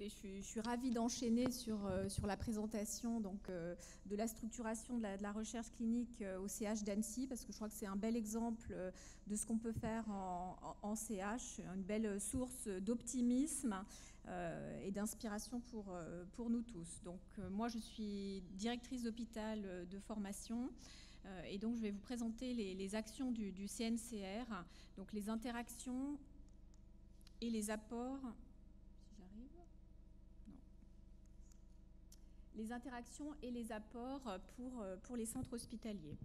écoutez, je suis ravie d'enchaîner sur la présentation donc, de la structuration de la recherche clinique au CH d'Annecy, parce que je crois que c'est un bel exemple de ce qu'on peut faire en CH, une belle source d'optimisme et d'inspiration pour nous tous. Donc moi, je suis directrice d'hôpital de formation. Et donc, je vais vous présenter les actions du CNCR, donc les interactions et les apports. Si j'arrive. Non. Les interactions et les apports pour les centres hospitaliers.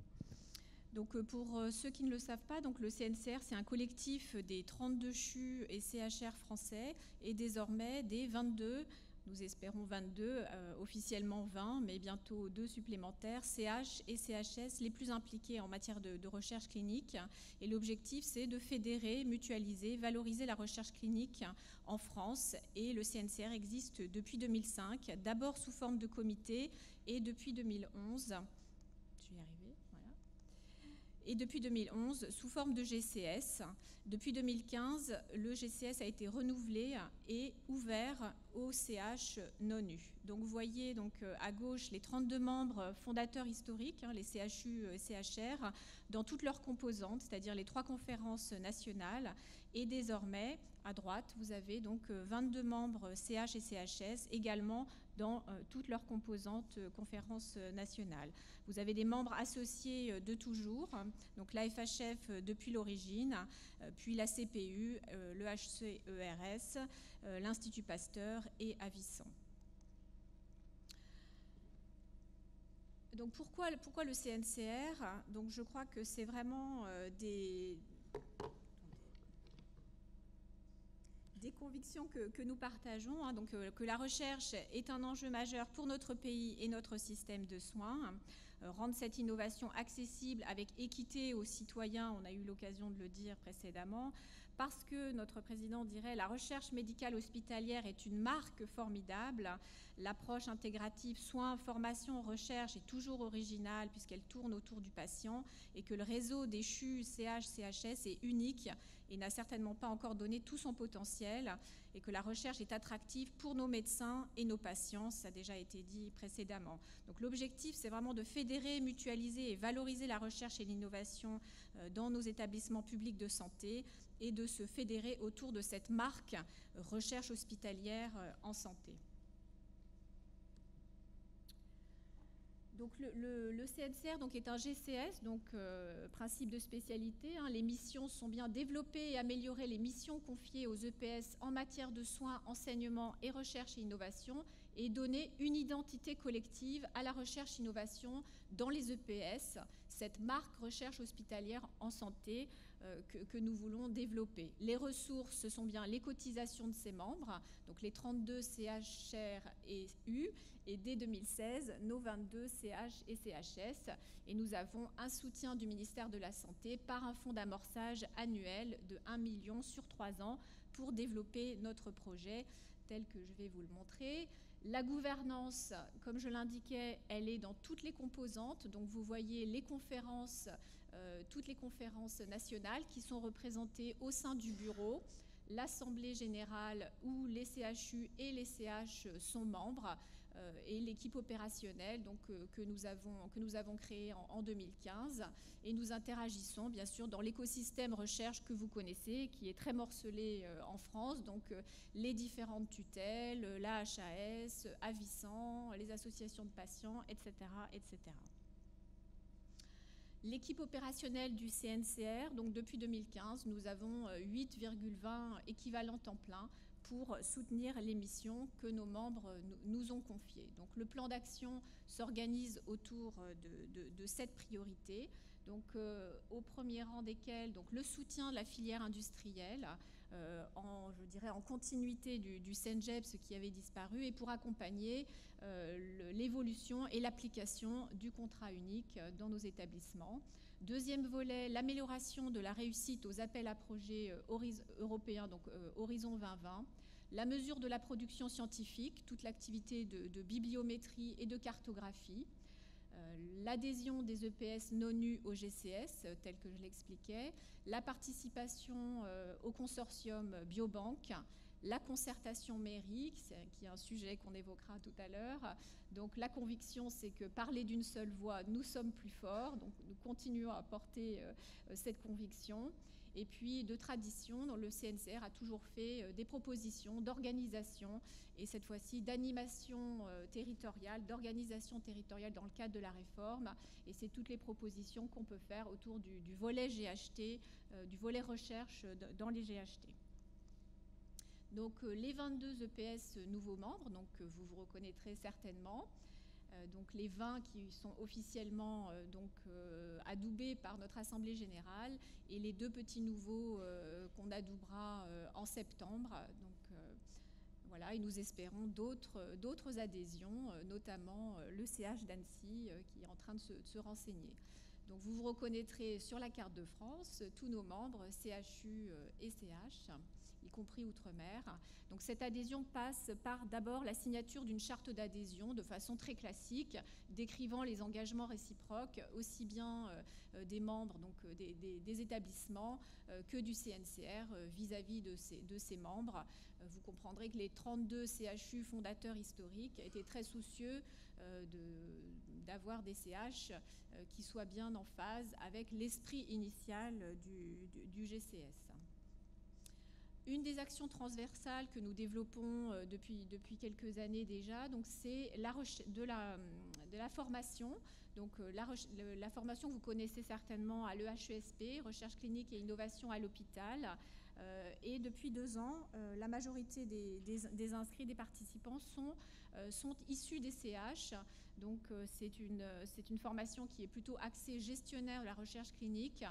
Donc, pour ceux qui ne le savent pas, donc le CNCR, c'est un collectif des 32 CHU et CHR français et désormais des 22. Nous espérons 22, officiellement 20, mais bientôt 2 supplémentaires, CH et CHS les plus impliqués en matière de recherche clinique. Et l'objectif, c'est de fédérer, mutualiser, valoriser la recherche clinique en France. Et le CNCR existe depuis 2005, d'abord sous forme de comité et depuis 2011. Je vais y arriver, voilà. Et depuis 2011, sous forme de GCS. Depuis 2015, le GCS a été renouvelé et ouvert au CH non U. Donc vous voyez donc, à gauche les 32 membres fondateurs historiques, les CHU et CHR, dans toutes leurs composantes, c'est-à-dire les 3 conférences nationales. Et désormais, à droite, vous avez donc 22 membres CH et CHS, également dans toutes leurs composantes conférences nationales. Vous avez des membres associés de toujours, donc la FHF depuis l'origine, puis la CPU, le HCERS, l'Institut Pasteur et Avicenn. Donc pourquoi le CNCR? Donc je crois que c'est vraiment des convictions que nous partageons, donc que la recherche est un enjeu majeur pour notre pays et notre système de soins, rendre cette innovation accessible avec équité aux citoyens, on a eu l'occasion de le dire précédemment, parce que notre président dirait la recherche médicale hospitalière est une marque formidable, l'approche intégrative soins, formation, recherche est toujours originale puisqu'elle tourne autour du patient et que le réseau des CHU, CH, CHS est unique et n'a certainement pas encore donné tout son potentiel et que la recherche est attractive pour nos médecins et nos patients, ça a déjà été dit précédemment. Donc l'objectif, c'est vraiment de fédérer, mutualiser et valoriser la recherche et l'innovation dans nos établissements publics de santé et de se fédérer autour de cette marque recherche hospitalière en santé. Donc le CNCR donc, est un GCS, donc principe de spécialité. Les missions sont bien développer et améliorer les missions confiées aux EPS en matière de soins, enseignement et recherche et innovation et donner une identité collective à la recherche-innovation dans les EPS, cette marque recherche hospitalière en santé que nous voulons développer. Les ressources, ce sont bien les cotisations de ses membres, donc les 32 CHR et U, et dès 2016, nos 22 CH et CHS. Et nous avons un soutien du ministère de la Santé par un fonds d'amorçage annuel de 1 million sur 3 ans pour développer notre projet tel que je vais vous le montrer. La gouvernance, comme je l'indiquais, elle est dans toutes les composantes. Donc vous voyez les conférences, toutes les conférences nationales qui sont représentées au sein du bureau, l'Assemblée générale où les CHU et les CH sont membres et l'équipe opérationnelle donc, que nous avons créée en 2015. Et nous interagissons bien sûr dans l'écosystème recherche que vous connaissez, qui est très morcelé en France, donc les différentes tutelles, la HAS, Avicenn, les associations de patients, etc. etc. L'équipe opérationnelle du CNCR, donc depuis 2015, nous avons 8,20 équivalents temps plein pour soutenir les missions que nos membres nous ont confiées. Donc le plan d'action s'organise autour de 7 priorités, donc, au premier rang desquelles donc, le soutien de la filière industrielle, je dirais en continuité du CENGEP, qui avait disparu, et pour accompagner l'évolution et l'application du contrat unique dans nos établissements. Deuxième volet, l'amélioration de la réussite aux appels à projets européens, donc Horizon 2020. La mesure de la production scientifique, toute l'activité de bibliométrie et de cartographie. L'adhésion des EPS non U au GCS, tel que je l'expliquais, la participation au consortium Biobank, la concertation mairie, qui est un sujet qu'on évoquera tout à l'heure. Donc la conviction, c'est que parler d'une seule voix, nous sommes plus forts. Donc nous continuons à porter cette conviction. Et puis de tradition, le CNCR a toujours fait des propositions d'organisation et cette fois-ci d'animation territoriale, d'organisation territoriale dans le cadre de la réforme. Et c'est toutes les propositions qu'on peut faire autour du volet GHT, du volet recherche dans les GHT. Donc les 22 EPS nouveaux membres, donc vous vous reconnaîtrez certainement. Donc les 20 qui sont officiellement adoubés par notre Assemblée générale et les 2 petits nouveaux qu'on adoubera en septembre. Donc voilà, et nous espérons d'autres adhésions, notamment le CH d'Annecy qui est en train de se renseigner. Donc vous vous reconnaîtrez sur la carte de France tous nos membres, CHU et CH, y compris Outre-mer. Donc cette adhésion passe par d'abord la signature d'une charte d'adhésion de façon très classique, décrivant les engagements réciproques, aussi bien des membres, donc des établissements, que du CNCR vis-à-vis de ses membres. Vous comprendrez que les 32 CHU fondateurs historiques étaient très soucieux d'avoir des CH qui soient bien en phase avec l'esprit initial du GCS. Une des actions transversales que nous développons depuis quelques années déjà, c'est de la formation. Donc la formation, vous connaissez certainement à l'EHESP, Recherche clinique et innovation à l'hôpital. Et depuis 2 ans, la majorité des inscrits, des participants sont issus des CH. Donc c'est une formation qui est plutôt axée gestionnaire de la recherche clinique,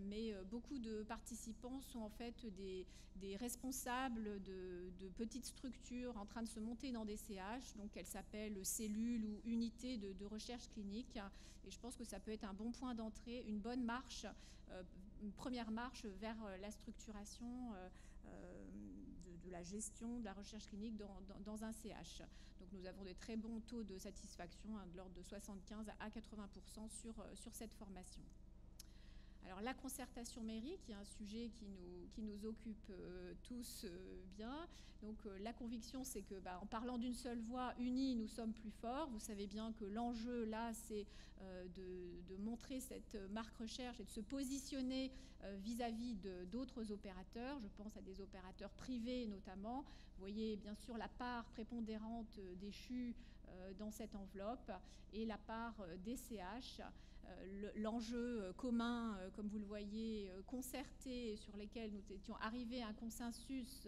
mais beaucoup de participants sont en fait des responsables de petites structures en train de se monter dans des CH, donc elles s'appellent cellules ou unités de recherche clinique. Et je pense que ça peut être un bon point d'entrée, une bonne marche, une première marche vers la structuration de la gestion de la recherche clinique dans un CH. Donc nous avons des très bons taux de satisfaction, de l'ordre de 75 à 80% sur cette formation. Alors la concertation mairie, qui est un sujet qui nous occupe tous bien. Donc la conviction, c'est que en parlant d'une seule voix, unis, nous sommes plus forts. Vous savez bien que l'enjeu là, c'est de montrer cette marque recherche et de se positionner vis-à-vis d'autres opérateurs. Je pense à des opérateurs privés notamment. Vous voyez bien sûr la part prépondérante des CHU dans cette enveloppe et la part des CH. L'enjeu commun, comme vous le voyez, concerté, sur lesquels nous étions arrivés à un consensus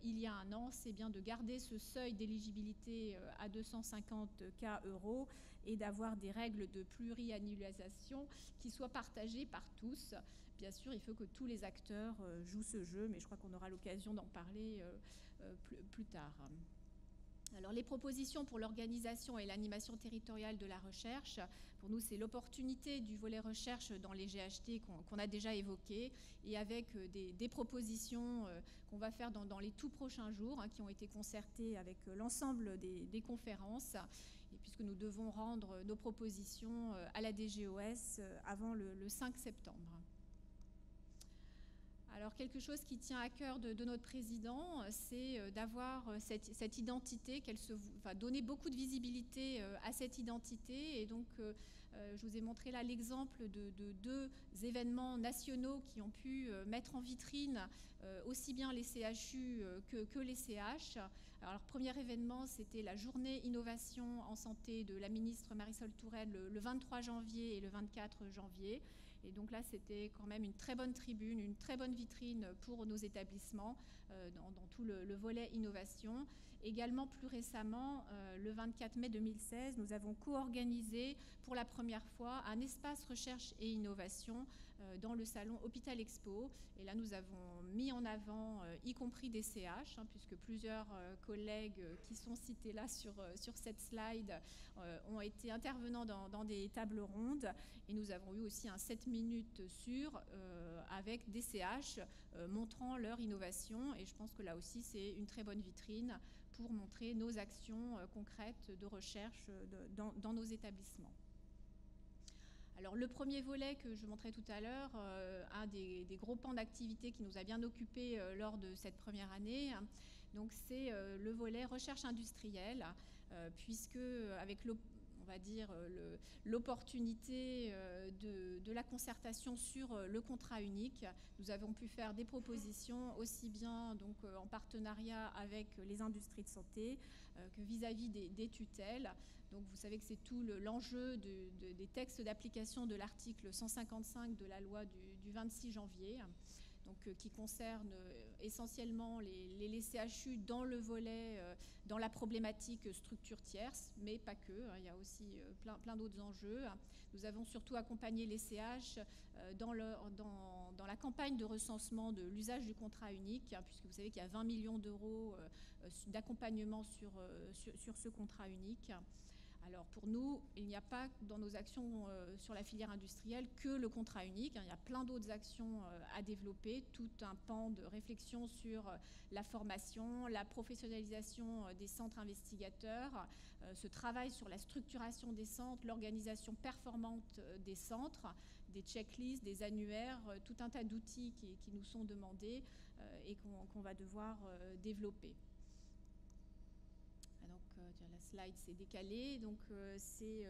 il y a 1 an, c'est bien de garder ce seuil d'éligibilité à 250 000 € et d'avoir des règles de pluriannualisation qui soient partagées par tous. Bien sûr, il faut que tous les acteurs jouent ce jeu, mais je crois qu'on aura l'occasion d'en parler plus tard. Alors, les propositions pour l'organisation et l'animation territoriale de la recherche, pour nous, c'est l'opportunité du volet recherche dans les GHT qu'on a déjà évoqué, et avec des propositions qu'on va faire dans les tout prochains jours, qui ont été concertées avec l'ensemble des conférences, et puisque nous devons rendre nos propositions à la DGOS avant le 5 septembre. Alors, quelque chose qui tient à cœur de notre président, c'est d'avoir cette identité, donner beaucoup de visibilité à cette identité. Et donc, je vous ai montré là l'exemple de 2 événements nationaux qui ont pu mettre en vitrine aussi bien les CHU que les CH. Alors, leur premier événement, c'était la journée innovation en santé de la ministre Marisol Touraine le 23 janvier et le 24 janvier. Et donc là, c'était quand même une très bonne tribune, une très bonne vitrine pour nos établissements dans tout le volet innovation. Également, plus récemment, le 24 mai 2016, nous avons co-organisé pour la première fois un espace recherche et innovation dans le salon Hôpital Expo. Et là, nous avons mis en avant, y compris des CH, puisque plusieurs collègues qui sont cités là sur cette slide ont été intervenants dans des tables rondes. Et nous avons eu aussi un 7 minutes avec des CH montrant leur innovation. Et je pense que là aussi, c'est une très bonne vitrine pour montrer nos actions concrètes de recherche dans nos établissements. Alors le premier volet que je montrais tout à l'heure, un des gros pans d'activité qui nous a bien occupés lors de cette première année, donc c'est le volet recherche industrielle, puisque avec on va dire l'opportunité de la concertation sur le contrat unique, nous avons pu faire des propositions aussi bien donc en partenariat avec les industries de santé que vis-à-vis des tutelles. Donc vous savez que c'est tout l'enjeu des textes d'application de l'article 155 de la loi du 26 janvier. Donc, qui concerne essentiellement les CHU dans le volet, dans la problématique structure tierce, mais pas que, il y a aussi plein d'autres enjeux. Nous avons surtout accompagné les CH dans la campagne de recensement de l'usage du contrat unique, puisque vous savez qu'il y a 20 millions d'euros d'accompagnement sur ce contrat unique. Alors pour nous, il n'y a pas dans nos actions sur la filière industrielle que le contrat unique. Il y a plein d'autres actions à développer, tout un pan de réflexion sur la formation, la professionnalisation des centres investigateurs, ce travail sur la structuration des centres, l'organisation performante des centres, des checklists, des annuaires, tout un tas d'outils qui nous sont demandés et qu'on va devoir développer. Donc la slide s'est décalée, donc c'est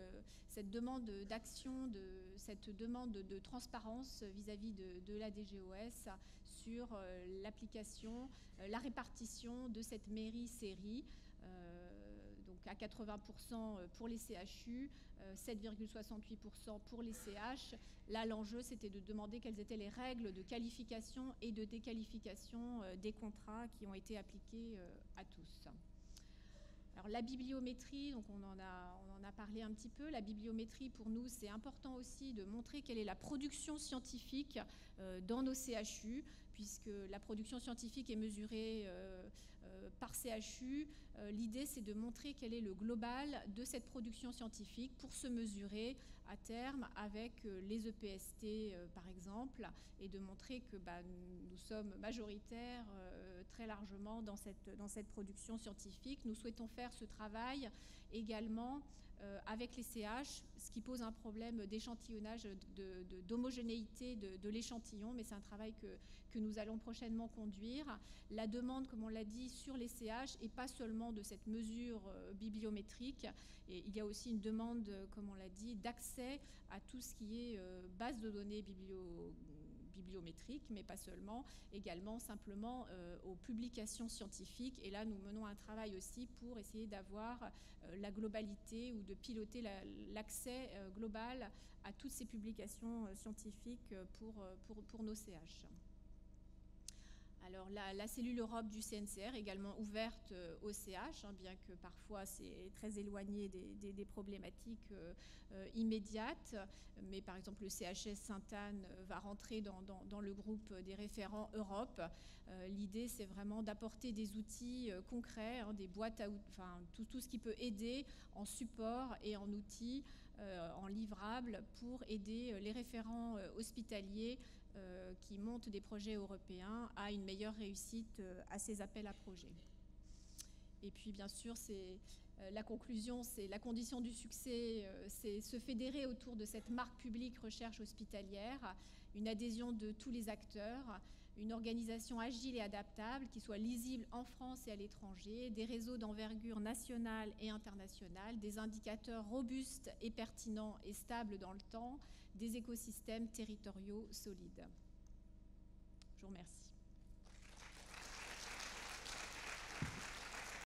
cette demande d'action, cette demande de transparence vis-à-vis de la DGOS sur l'application, la répartition de cette mairie-série, donc à 80% pour les CHU, 7,68% pour les CH. Là, l'enjeu, c'était de demander quelles étaient les règles de qualification et de déqualification des contrats qui ont été appliqués à tous. Alors la bibliométrie, donc on en a parlé un petit peu. La bibliométrie, pour nous, c'est important aussi de montrer quelle est la production scientifique dans nos CHU, puisque la production scientifique est mesurée par CHU. L'idée, c'est de montrer quel est le global de cette production scientifique pour se mesurer à terme avec les EPST, par exemple, et de montrer que nous sommes majoritaires très largement dans cette production scientifique. Nous souhaitons faire ce travail également avec les CH, ce qui pose un problème d'échantillonnage, d'homogénéité de l'échantillon, mais c'est un travail que nous allons prochainement conduire. La demande, comme on l'a dit, sur les CH, et pas seulement de cette mesure bibliométrique, et il y a aussi une demande, comme on l'a dit, d'accès à tout ce qui est base de données bibliométriques, mais pas seulement, également simplement aux publications scientifiques. Et là, nous menons un travail aussi pour essayer d'avoir la globalité ou de piloter l'accès global à toutes ces publications scientifiques pour nos CH. Alors la cellule Europe du CNCR également ouverte au CH, bien que parfois c'est très éloigné des problématiques immédiates. Mais par exemple le CHS Sainte-Anne va rentrer dans le groupe des référents Europe. L'idée c'est vraiment d'apporter des outils concrets, des boîtes à outils, enfin tout ce qui peut aider en support et en outils, en livrables pour aider les référents hospitaliers qui montent des projets européens à une meilleure réussite à ces appels à projets. Et puis bien sûr, la conclusion, c'est la condition du succès, c'est se fédérer autour de cette marque publique recherche hospitalière, une adhésion de tous les acteurs, une organisation agile et adaptable qui soit lisible en France et à l'étranger, des réseaux d'envergure nationale et internationale, des indicateurs robustes et pertinents et stables dans le temps, des écosystèmes territoriaux solides. Je vous remercie.